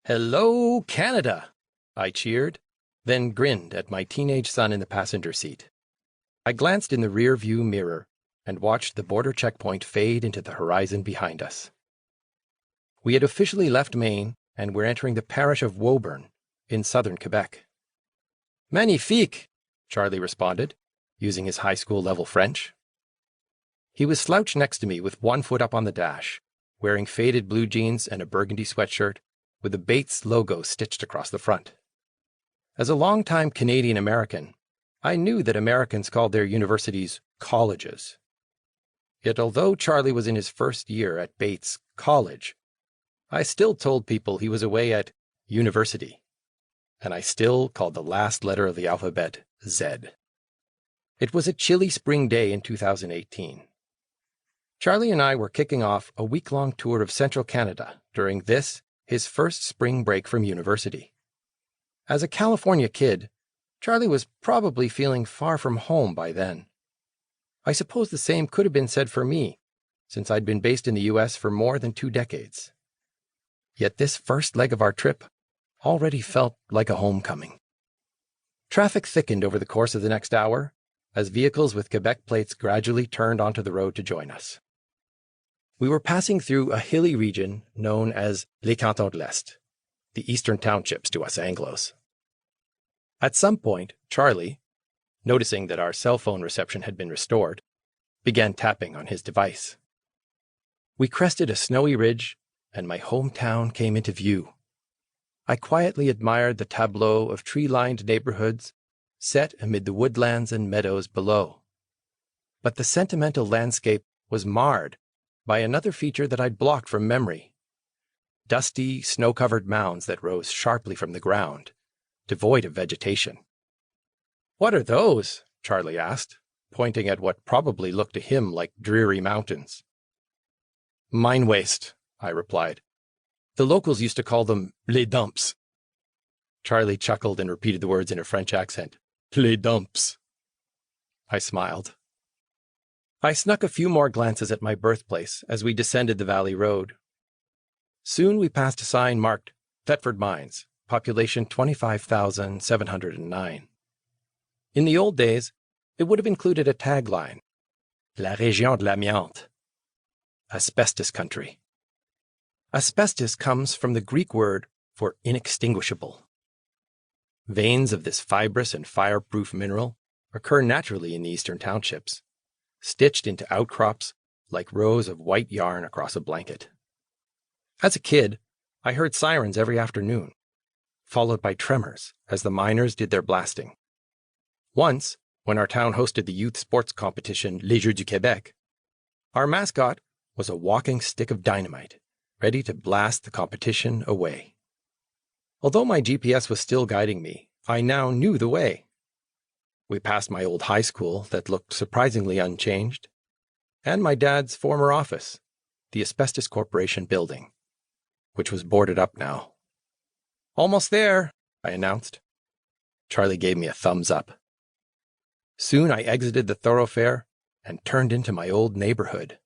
Hello, Canada! I cheered, then grinned at my teenage son in the passenger seat. I glanced in the rear-view mirror and watched the border checkpoint fade into the horizon behind us. We had officially left Maine and were entering the parish of Woburn in southern Quebec. Magnifique, Charlie responded, using his high school level French. He was slouched next to me with one foot up on the dash, wearing faded blue jeans and a burgundy sweatshirt with the Bates logo stitched across the front. As a longtime Canadian American, I knew that Americans called their universities colleges. Yet although Charlie was in his first year at Bates College, I still told people he was away at university, and I still called the last letter of the alphabet Z. It was a chilly spring day in 2018. Charlie and I were kicking off a week-long tour of central Canada during this, his first spring break from university. As a California kid, Charlie was probably feeling far from home by then. I suppose the same could have been said for me, since I'd been based in the U.S. for more than 2 decades. Yet this first leg of our trip already felt like a homecoming. Traffic thickened over the course of the next hour as vehicles with Quebec plates gradually turned onto the road to join us. We were passing through a hilly region known as les Cantons de l'Est, the eastern townships to us Anglos. At some point, Charlie, noticing that our cell phone reception had been restored, began tapping on his device. We crested a snowy ridge, and my hometown came into view. I quietly admired the tableau of tree-lined neighborhoods set amid the woodlands and meadows below. But the sentimental landscape was marred by another feature that I'd blocked from memory: dusty, snow-covered mounds that rose sharply from the ground, devoid of vegetation. "What are those?" Charlie asked, pointing at what probably looked to him like dreary mountains. "Mine waste," I replied. "The locals used to call them les dumps." Charlie chuckled and repeated the words in a French accent. Les dumps. I smiled. I snuck a few more glances at my birthplace as we descended the valley road. Soon we passed a sign marked Thetford Mines, population 25,709. In the old days, it would have included a tagline: La région de l'amiante, asbestos country. Asbestos comes from the Greek word for inextinguishable. Veins of this fibrous and fireproof mineral occur naturally in the eastern townships, stitched into outcrops like rows of white yarn across a blanket. As a kid, I heard sirens every afternoon, followed by tremors as the miners did their blasting. Once, when our town hosted the youth sports competition Les Jeux du Québec, our mascot was a walking stick of dynamite, ready to blast the competition away. Although my GPS was still guiding me, I now knew the way. We passed my old high school that looked surprisingly unchanged, and my dad's former office, the Asbestos Corporation building, which was boarded up now. "Almost there," I announced. Charlie gave me a thumbs up. Soon I exited the thoroughfare and turned into my old neighborhood.